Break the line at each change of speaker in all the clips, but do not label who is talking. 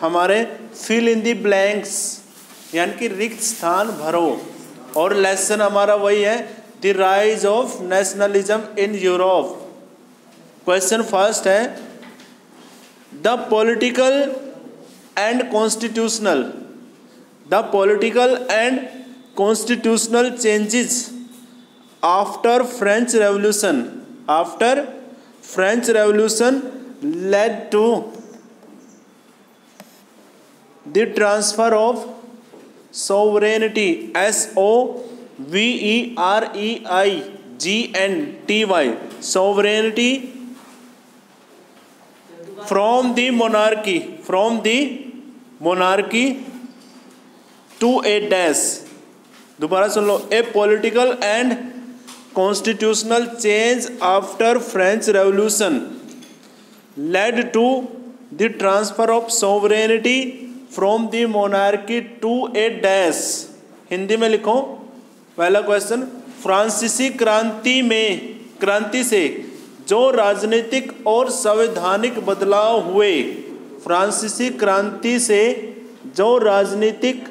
हमारे fill in the blanks यानी कि रिक्त स्थान भरो, और लेसन हमारा वही है the rise of nationalism in Europe. Question first है the political and constitutional changes after French revolution led to the transfer of sovereignty sovereignty from the monarchy to a dash। दोबारा सुन लो, a political and constitutional change after French revolution led to the transfer of sovereignty from the monarchy to a dash। Hindi में लिखो पहला question, फ्रांसीसी क्रांति से जो राजनीतिक और संवैधानिक बदलाव हुए, फ्रांसीसी क्रांति से जो राजनीतिक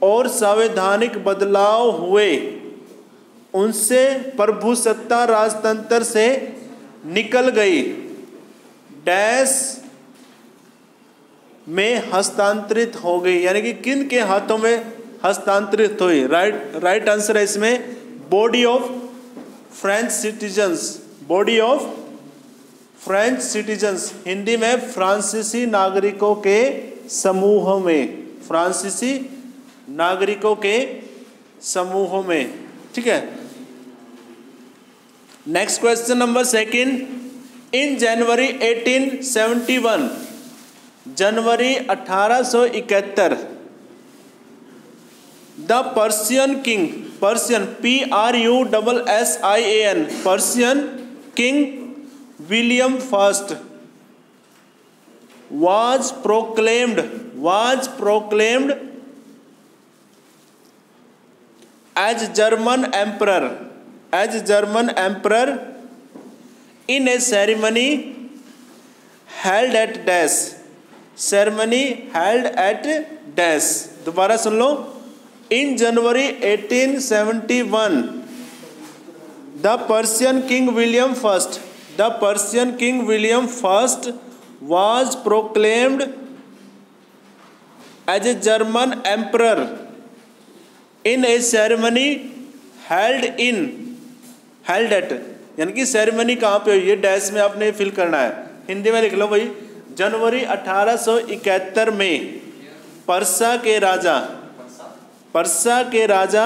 और संवैधानिक बदलाव हुए उनसे प्रभुसत्ता राजतंत्र से निकल गई, डैश में हस्तांतरित हो गई। यानी कि किन के हाथों में हस्तांतरित हुई? राइट आंसर है इसमें body of French citizens, Hindi में फ्रांसीसी नागरिकों के समूह में, ठीक है। Next question number second, in January 1871 the Persian king William first was proclaimed as German emperor in a ceremony held at dash। दोबारा सुन लो, इन जनवरी 1871 the Persian king William first was proclaimed as a German emperor in a ceremony held at, यानी कि ceremony कहाँ पे हुई है, dash में आपने फिल करना है। हिंदी में लिख लो भाई, जनवरी 1871 में पर्सा के राजा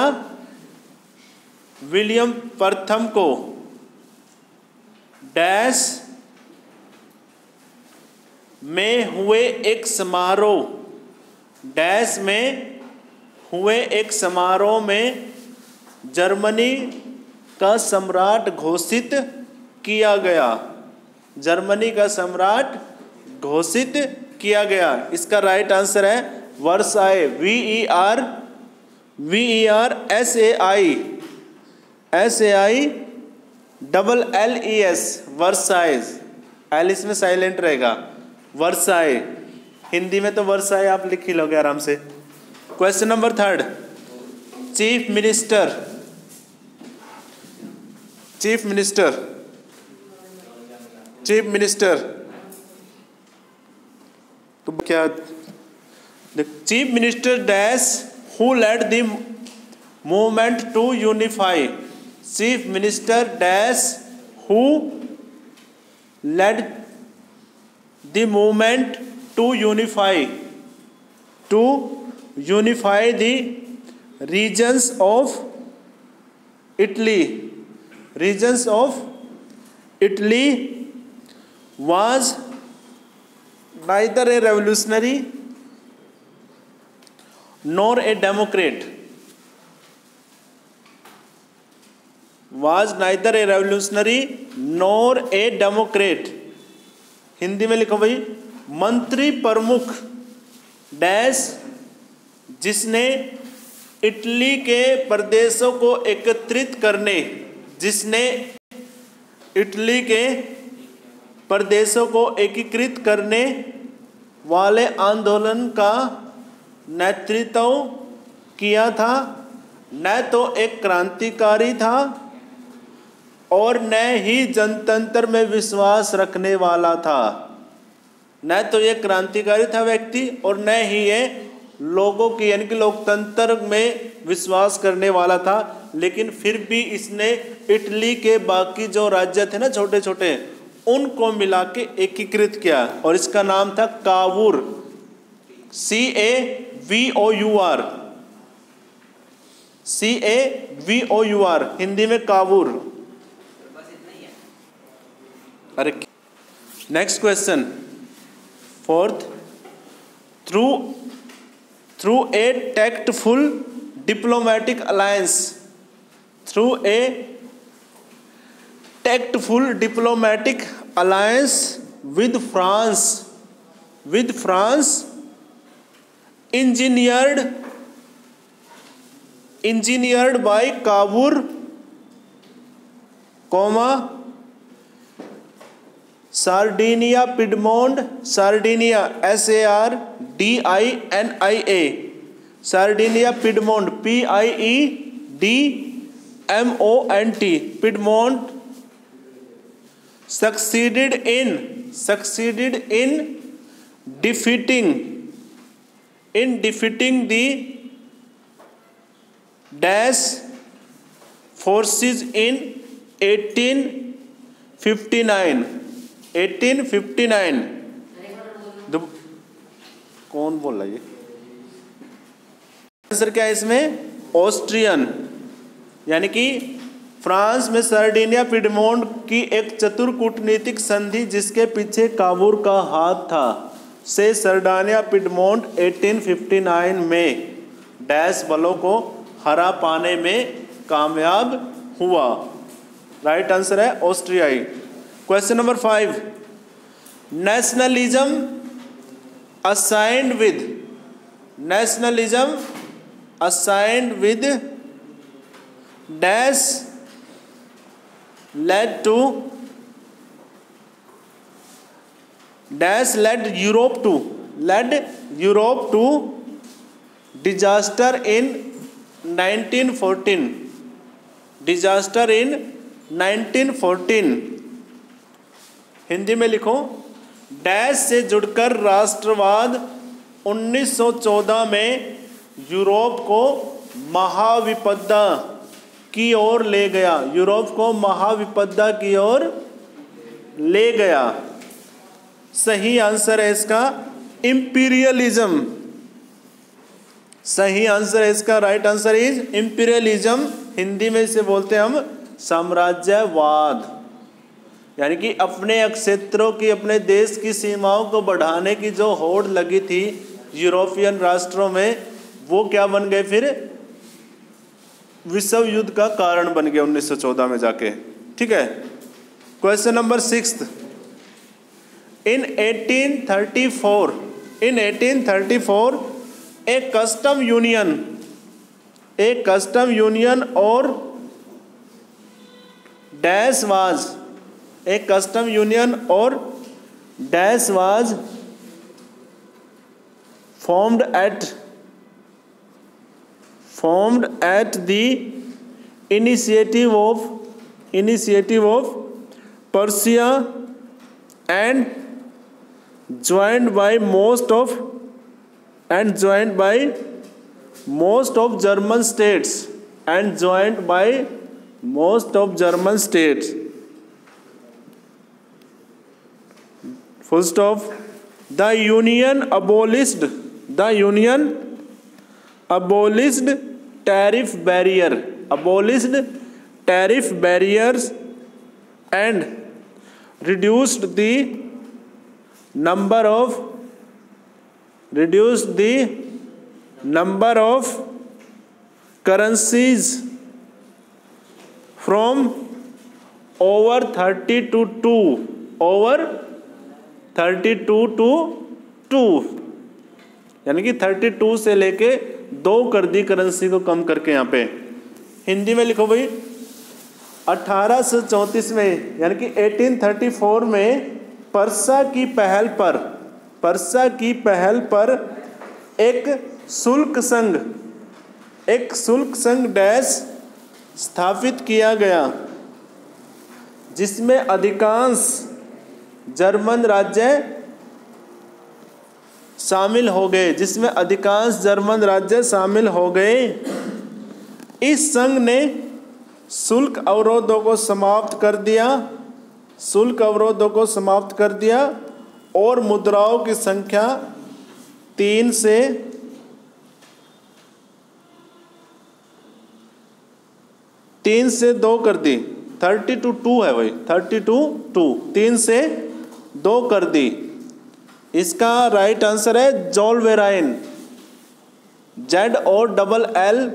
विलियम प्रथम को डैश में हुए एक समारोह में जर्मनी का सम्राट घोषित किया गया। इसका राइट आंसर है वर्साई, VERSAILLES, वर्साइज, एल इसमें साइलेंट रहेगा, वर्साई। हिंदी में तो वर्साई आप लिख ही लोगे आराम से। Question number third, chief minister तो क्या, chief minister dash who lead the movement to unify, chief minister dash who lead the movement to unify the regions of Italy was neither a revolutionary nor a democrat, Hindi में लिखो भाई, मंत्री प्रमुख dash जिसने Italy के प्रदेशों को एकत्रित करने वाले आंदोलन का नेतृत्व किया था, न तो एक क्रांतिकारी था और न ही जनतंत्र में विश्वास रखने वाला था। न तो ये क्रांतिकारी था व्यक्ति और न ही ये लोगों की यानी कि लोकतंत्र में विश्वास करने वाला था, लेकिन फिर भी इसने इटली के बाकी जो राज्य थे ना छोटे छोटे, उनको मिला के एकीकृत किया और इसका नाम था कावूर, CAVOUR, CAVOUR, हिंदी में कावूर। अरे next question, fourth, through a tactful diplomatic alliance, through a tactful diplomatic alliance with France engineered by Cavour, Sardinia Piedmont, Sardinia SARDINIA, Sardinia Piedmont PIEDMONT, Piedmont succeeded in defeating the Dash forces in 1859। कौन बोल रहा है ये? Answer क्या है इसमें? Austrian, यानी कि फ्रांस में सर्डिनिया पिडमोंट की एक चतुर कूटनीतिक संधि जिसके पीछे कावूर का हाथ था, से सर्डिनिया पिडमोंट 1859 में डैश बलों को हरा पाने में कामयाब हुआ। राइट आंसर है ऑस्ट्रियाई। Question number 5, nationalism assigned with dash led Europe to disaster in 1914। Hindi में लिखो, डैश से जुड़कर राष्ट्रवाद 1914 में यूरोप को महाविपदा की ओर ले गया, यूरोप को महाविपदा की ओर ले गया। सही आंसर है इसका इंपीरियलिज्म, सही आंसर है इसका, right answer is imperialism. Hindi में इसे बोलते हैं हम साम्राज्यवाद, यानी कि अपने क्षेत्रों की, अपने देश की सीमाओं को बढ़ाने की जो होड़ लगी थी यूरोपियन राष्ट्रों में, वो क्या बन गए, फिर विश्व युद्ध का कारण बन गया 1914 में जाके। ठीक है। Question number 6, in 1834 a custom union और dash was formed at the initiative of Prussia and joined by most of German states, full stop. The union abolished tariff barriers and reduced the number of currencies from over 32 to 2, यानी कि 32 से लेके 2 कर दी currency को कम करके। यहाँ पे हिंदी में लिखो भाई, 1834 में यानी कि 1834 में पर्सा पर्सा की पहल पर एक शुल्क संघ डैश स्थापित किया गया जिसमें अधिकांश जर्मन राज्य शामिल हो गए। इस संघ ने शुल्क अवरोधों को समाप्त कर दिया और मुद्राओं की संख्या 3 से 2 कर दी। 30 to 2 है भाई, 30 to 2, 3 से 2 कर दी। इसका राइट आंसर है जोल्वेराइन, ZOLLVEREIN,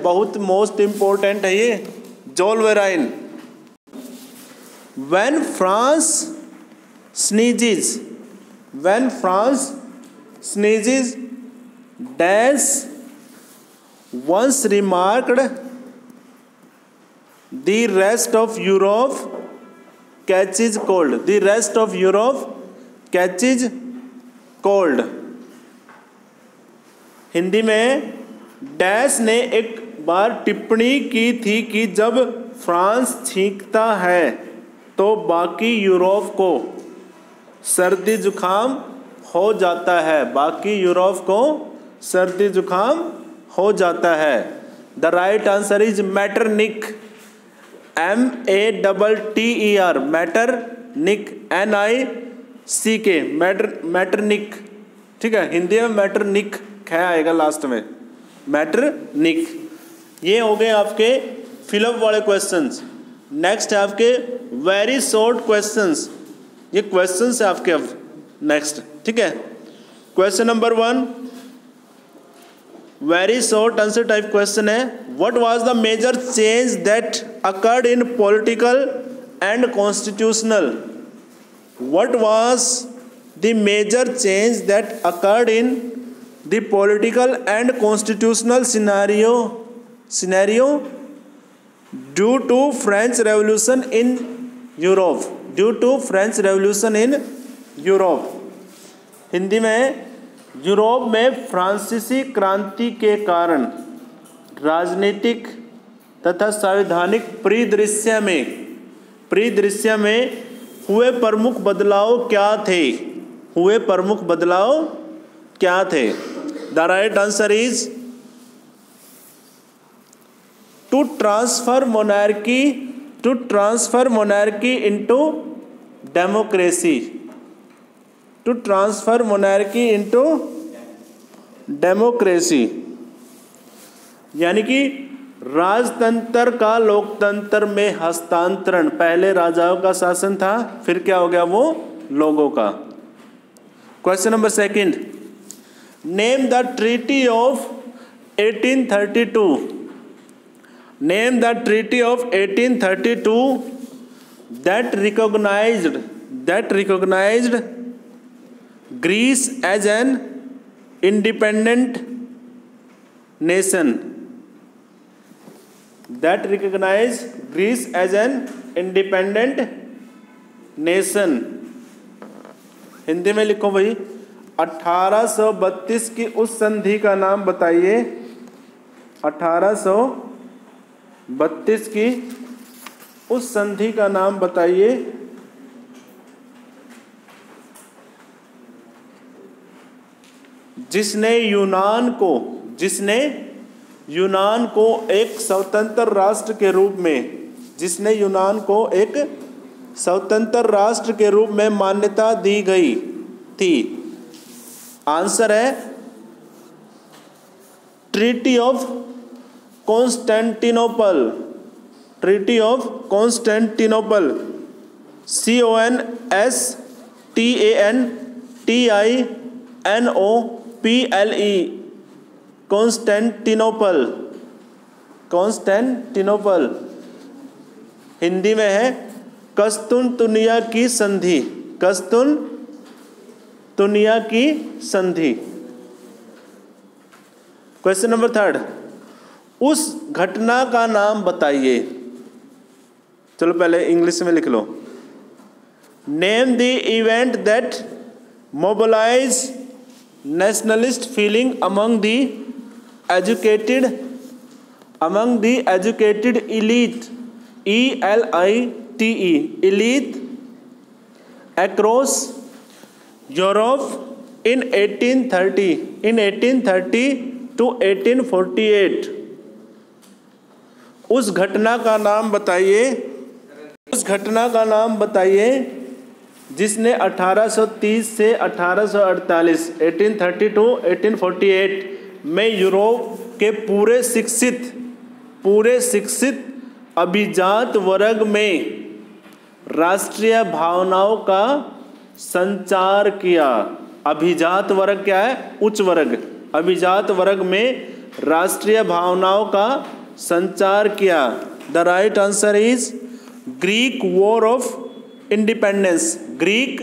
बहुत मोस्ट इंपॉर्टेंट है ये जोल्वेराइन। When France sneezes, dash once remarked, the rest of Europe catches cold। Hindi में डैश ने एक बार टिप्पणी की थी कि जब फ्रांस छींकता है तो बाकी यूरोप को सर्दी जुकाम हो जाता है। The right answer is Metternich, METTER, Metternich, NICK, Metternich. ठीक है, हिंदी में मैटरनिक ख आएगा लास्ट में, मैटरनिक। ये हो गए आपके फिलअप वाले क्वेश्चंस। नेक्स्ट है आपके वेरी शॉर्ट क्वेश्चंस। ये क्वेश्चंस है आपके अब नेक्स्ट। ठीक है, question number 1 very short answer type question है। What was the major change that occurred in political and constitutional? What was the major change that occurred in the political and constitutional scenario due to French revolution in Europe? Hindi में Europe में फ्रांसीसी क्रांति के कारण राजनीतिक तथा संवैधानिक परिदृश्य में हुए प्रमुख बदलाव क्या थे? The right answer is to transfer monarchy into democracy, यानी कि राजतंत्र का लोकतंत्र में हस्तांतरण। पहले राजाओं का शासन था, फिर क्या हो गया, वो लोगों का। Question number 2, name the treaty of 1832 that recognized Greece as an independent nation. Hindi में लिखो भाई, 1832 की उस संधि का नाम बताइए। 1832 की उस संधि का नाम बताइए जिसने यूनान को एक स्वतंत्र राष्ट्र के रूप में मान्यता दी गई थी। आंसर है treaty of Constantinople. Constantinople Hindi में है कस्तुनतुनिया की संधि। क्वेश्चन नंबर 3, उस घटना का नाम बताइए। चलो पहले इंग्लिश में लिख लो। Name the event that mobilize nationalist feeling among the educated elite, ELITE, elite across Europe in 1830 to 1848। उस घटना का नाम बताइए जिसने 1830 से 1848 1830 टू 1848 में यूरोप के पूरे शिक्षित अभिजात वर्ग में राष्ट्रीय भावनाओं का संचार किया। अभिजात वर्ग क्या है? उच्च वर्ग। अभिजात वर्ग में राष्ट्रीय भावनाओं का संचार किया। The right answer is Greek war of independence. Greek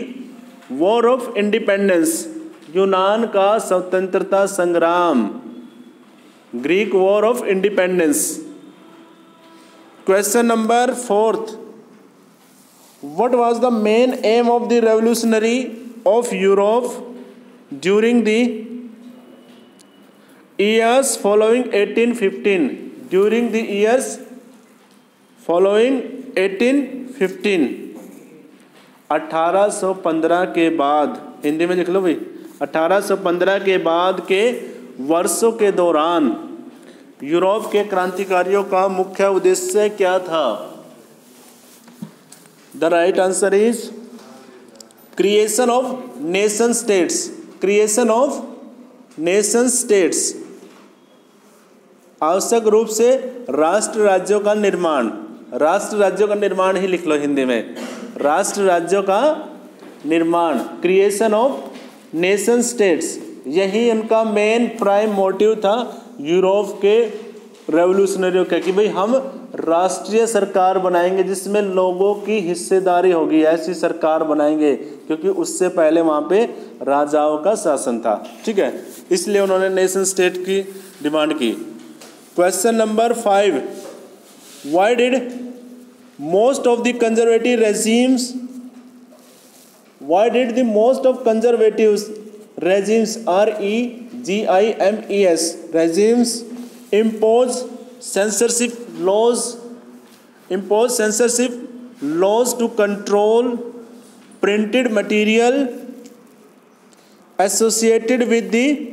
war of independence, यूनान का स्वतंत्रता संग्राम। Greek war of independence. Question number 4, what was the main M of the revolutionary of Europe during the years following 1815? During the years following 1815, 1815 के बाद, हिंदी में लिख लो भाई, 1815 के बाद के वर्षों के दौरान यूरोप के क्रांतिकारियों का मुख्य उद्देश्य क्या था? The right answer is creation of nation states. Creation of nation states, आवश्यक रूप से राष्ट्र राज्यों का निर्माण। राष्ट्र राज्यों का निर्माण ही लिख लो हिंदी में, राष्ट्र राज्यों का निर्माण। क्रिएशन ऑफ नेशन स्टेट्स, यही उनका मेन प्राइम मोटिव था यूरोप के रेवोल्यूशनरियों का, कि भाई हम राष्ट्रीय सरकार बनाएंगे जिसमें लोगों की हिस्सेदारी होगी, ऐसी सरकार बनाएंगे, क्योंकि उससे पहले वहाँ पे राजाओं का शासन था। ठीक है, इसलिए उन्होंने नेशन स्टेट की डिमांड की। Question number 5, why did most of the conservative regimes REGIMES regimes impose censorship laws to control printed material associated with the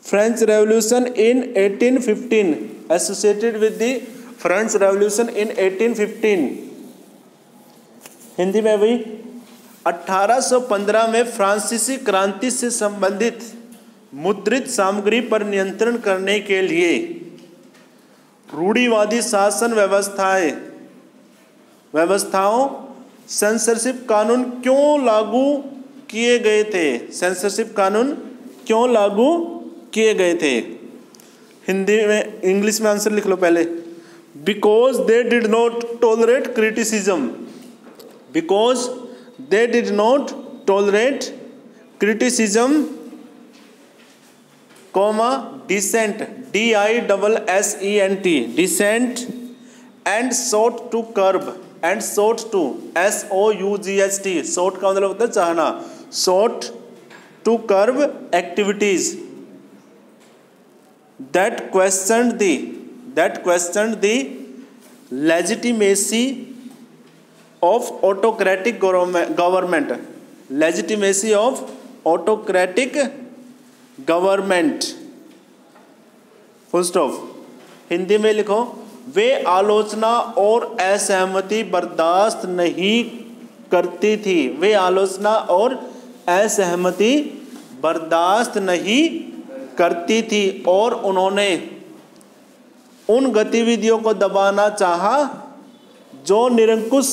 French Revolution in 1815? Associated with the French Revolution in 1815, Hindi में भाई 1815 में फ्रांसीसी क्रांति से संबंधित मुद्रित सामग्री पर नियंत्रण करने के लिए रूढ़िवादी शासन व्यवस्थाओं सेंसरशिप कानून क्यों लागू किए गए थे? सेंसरशिप कानून क्यों लागू किए गए थे? हिंदी में, इंग्लिश में आंसर लिख लो पहले। Because they did not tolerate criticism. Because they did not tolerate criticism, dissent, DISSENT, dissent, and sought to SOUGHT, sought का मतलब होता है चाहना, sought to curb activities that questioned the legitimacy of autocratic government, legitimacy of autocratic government, full stop। Hindi में लिखो, वे आलोचना और असहमति बर्दाश्त नहीं करती थी। वे आलोचना और असहमति बर्दाश्त नहीं करती थी और उन्होंने उन गतिविधियों को दबाना चाहा जो निरंकुश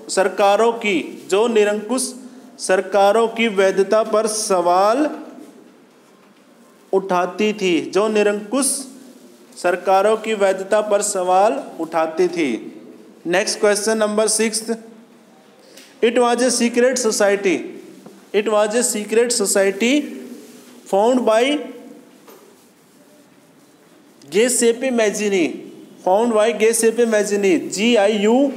सरकारों की वैधता पर सवाल उठाती थी। जो निरंकुश सरकारों की वैधता पर सवाल उठाती थी। Next question number 6, it was a secret society found by Giuseppe Mazzini, GIUSEPPE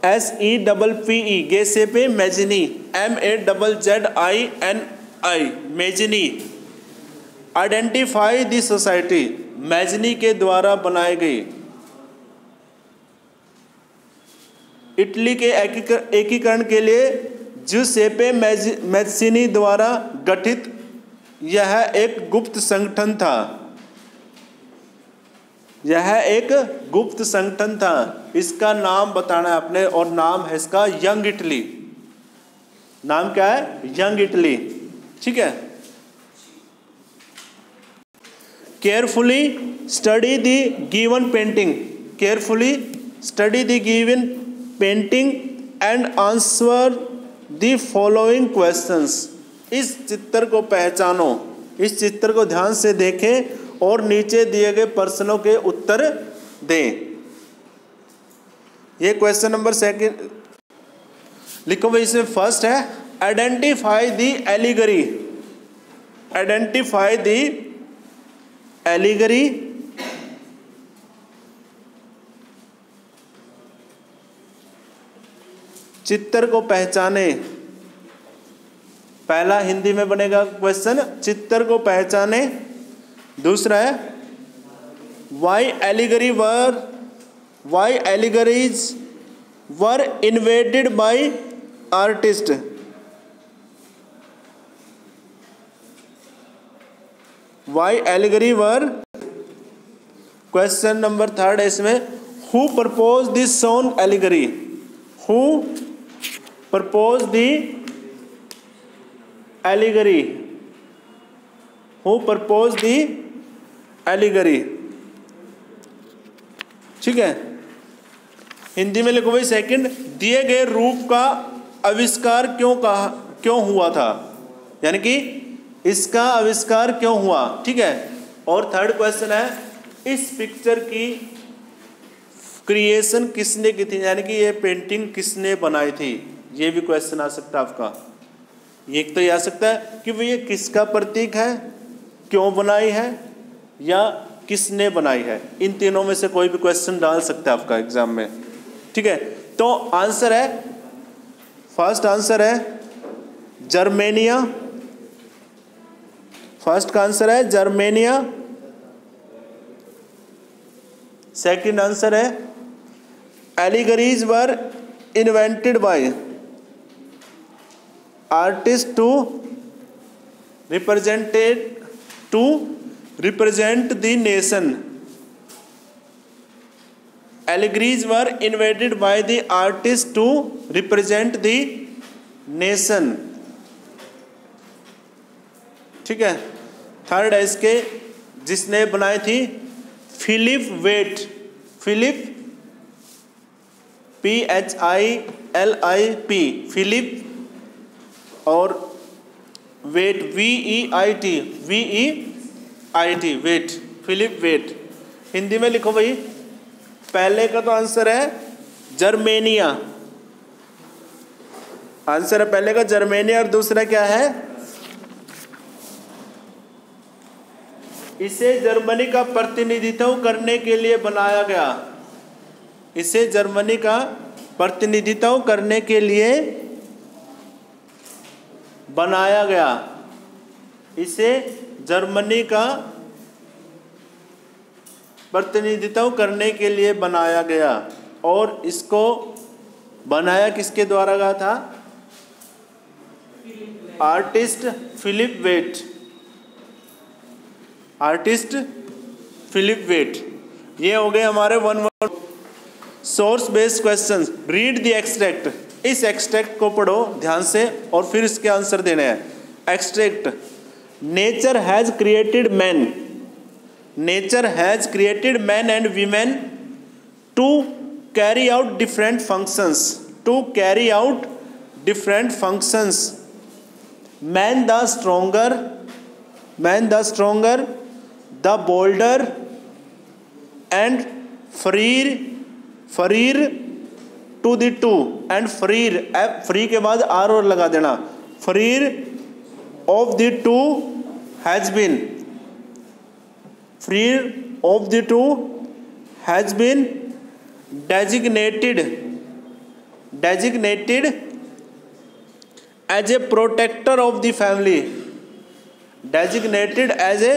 SEPPE Giuseppe Mazzini, MAZZINI Mazzini. Identify the society Mazzini के द्वारा बनाई गई। इटली के एकीकरण के लिए ज्यूसेपे मैजिनी द्वारा गठित यह एक गुप्त संगठन था। यह एक गुप्त संगठन था। इसका नाम बताना है आपने, और नाम है इसका यंग इटली। नाम क्या है? Young Italy. ठीक है। Carefully study the given painting, carefully study the given painting and answer the following questions. इस चित्र को पहचानो, इस चित्र को ध्यान से देखें और नीचे दिए गए प्रश्नों के उत्तर दें। ये क्वेश्चन नंबर 2 लिखो भाई। इसमें फर्स्ट है identify the allegory, identify the allegory. चित्र को पहचाने, पहला हिंदी में बनेगा क्वेश्चन, चित्र को पहचाने। दूसरा है why allegories were invaded by artist. Why allegory were. Question number 3 है इसमें, who propose this song allegory, who propose the allegory, who propose the allegory. ठीक है। हिंदी में लिखो भाई सेकंड, दिए गए रूप का आविष्कार क्यों हुआ था, यानी कि इसका आविष्कार क्यों हुआ। ठीक है। और थर्ड क्वेश्चन है, इस पिक्चर की क्रिएशन किसने की थी, यानी कि ये पेंटिंग किसने बनाई थी। ये भी क्वेश्चन आ सकता है आपका। एक तो ये आ सकता है कि भाई ये किसका प्रतीक है, क्यों बनाई है, या किसने बनाई है। इन तीनों में से कोई भी क्वेश्चन डाल सकता है आपका एग्जाम में। ठीक है। तो आंसर है, फर्स्ट आंसर है जर्मेनिया, फर्स्ट का आंसर है जर्मेनिया। सेकंड आंसर है allegories were invented by artist to represent the nation. Allegories were invented by the artist to represent the nation. ठीक है। थर्ड है इसके, जिसने बनाई थी Philip Veit, Philip PHILIP, Philip, और Veit VEIT, Veit, Philip Veit. Hindi में लिखो भाई। पहले का तो आंसर है जर्मेनिया, आंसर है पहले का जर्मेनिया। और दूसरा क्या है, इसे जर्मनी का प्रतिनिधित्व करने के लिए बनाया गया, इसे जर्मनी का प्रतिनिधित्व करने के लिए बनाया गया, इसे जर्मनी का प्रतिनिधित्व करने के लिए बनाया गया। और इसको बनाया किसके द्वारा गया था, artist Philip Veit, artist Philip Veit. ये हो गए हमारे 1 word source based questions. Read the extract, इस एक्सट्रैक्ट को पढ़ो ध्यान से और फिर इसके आंसर देने हैं। Extract, nature has created man, nature has created man and women to carry out different functions, to carry out different functions. Man the stronger, man the stronger, the bolder and freer to the two, and freer, free के बाद R और लगा देना, freer of the two has been, freer of the two has been designated designated as a protector of the family, designated as a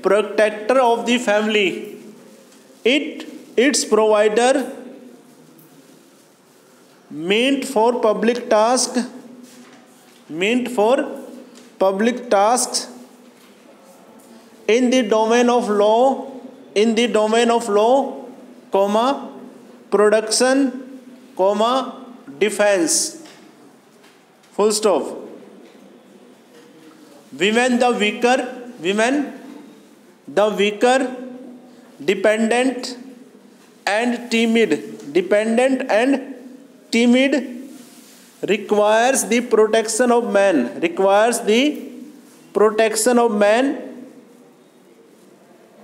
protector of the family. Its provider meant for public tasks in the domain of law, comma, production, comma, defense, full stop. Women the weaker, dependent and timid, requires the protection of man,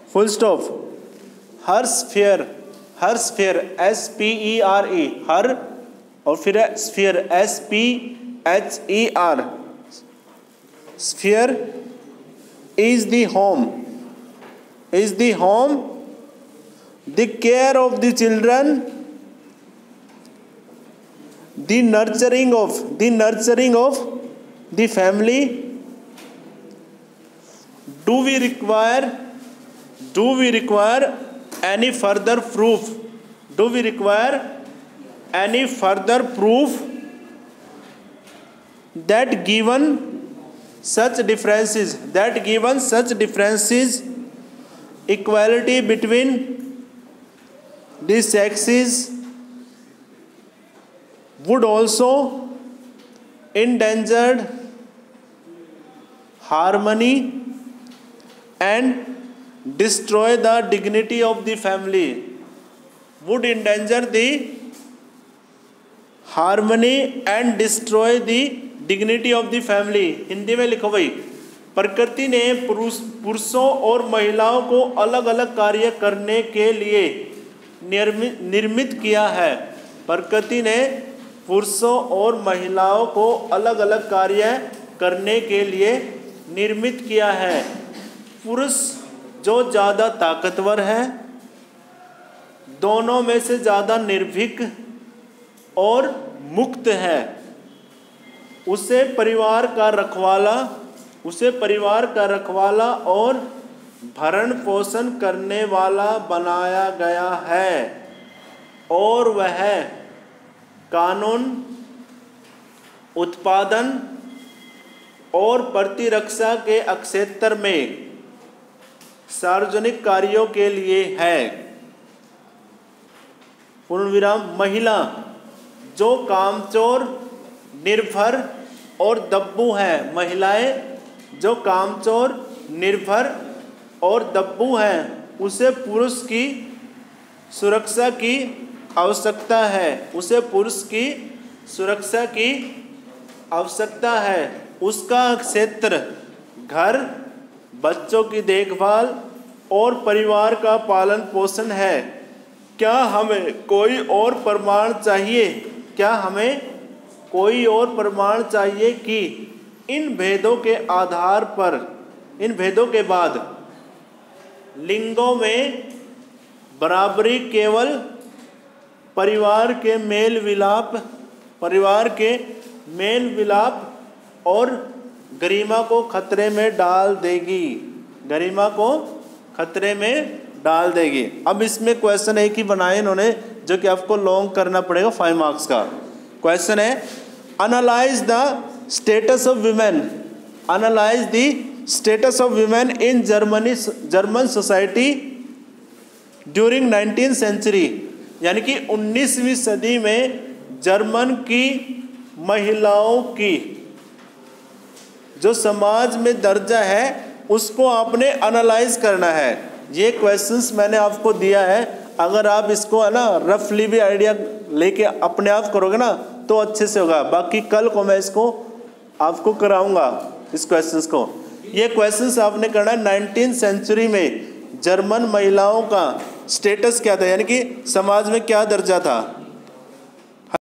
full stop. Her sphere, SPERE, her, और फिर sphere, SPHER. Sphere is the home, the care of the children, the nurturing of the family. Do we require any further proof that given such differences, equality between the sexes would also endanger harmony and destroy the dignity of the family. Would endanger the harmony and destroy the dignity of the family. Hindi में लिखो भाई. प्रकृति ने पुरुषों और महिलाओं को अलग अलग कार्य करने के लिए निर्मित किया है. प्रकृति ने पुरुषों और महिलाओं को अलग अलग कार्य करने के लिए निर्मित किया है. पुरुष जो ज़्यादा ताकतवर है, दोनों में से ज़्यादा निर्भीक और मुक्त है, उसे परिवार का रखवाला और भरण पोषण करने वाला बनाया गया है, और वह कानून, उत्पादन और प्रतिरक्षा के क्षेत्र में सार्वजनिक कार्यों के लिए है. पूर्णविराम. महिला जो कामचोर, निर्भर और दब्बू हैं, महिलाएं जो कामचोर, निर्भर और दब्बू हैं, उसे पुरुष की सुरक्षा की आवश्यकता है. उसका क्षेत्र घर, बच्चों की देखभाल और परिवार का पालन पोषण है. क्या हमें कोई और प्रमाण चाहिए कि इन भेदों के बाद लिंगों में बराबरी केवल परिवार के मेल विलाप और गरिमा को खतरे में डाल देगी. अब इसमें क्वेश्चन है कि बनाए इन्होंने, जो कि आपको लॉन्ग करना पड़ेगा 5 मार्क्स का. क्वेश्चन है, analyse the status of women in German society during 19th century. यानी कि 19वीं सदी में जर्मन की महिलाओं की जो समाज में दर्जा है उसको आपने एनालाइज करना है. ये क्वेश्चंस मैंने आपको दिया है. अगर आप इसको है ना रफली भी आइडिया लेके अपने आप करोगे ना तो अच्छे से होगा. बाकी कल को मैं इसको आपको कराऊंगा इस क्वेश्चंस को. ये क्वेश्चंस आपने करना है 19th सेंचुरी में जर्मन महिलाओं का स्टेटस क्या था, यानी कि समाज में क्या दर्जा था.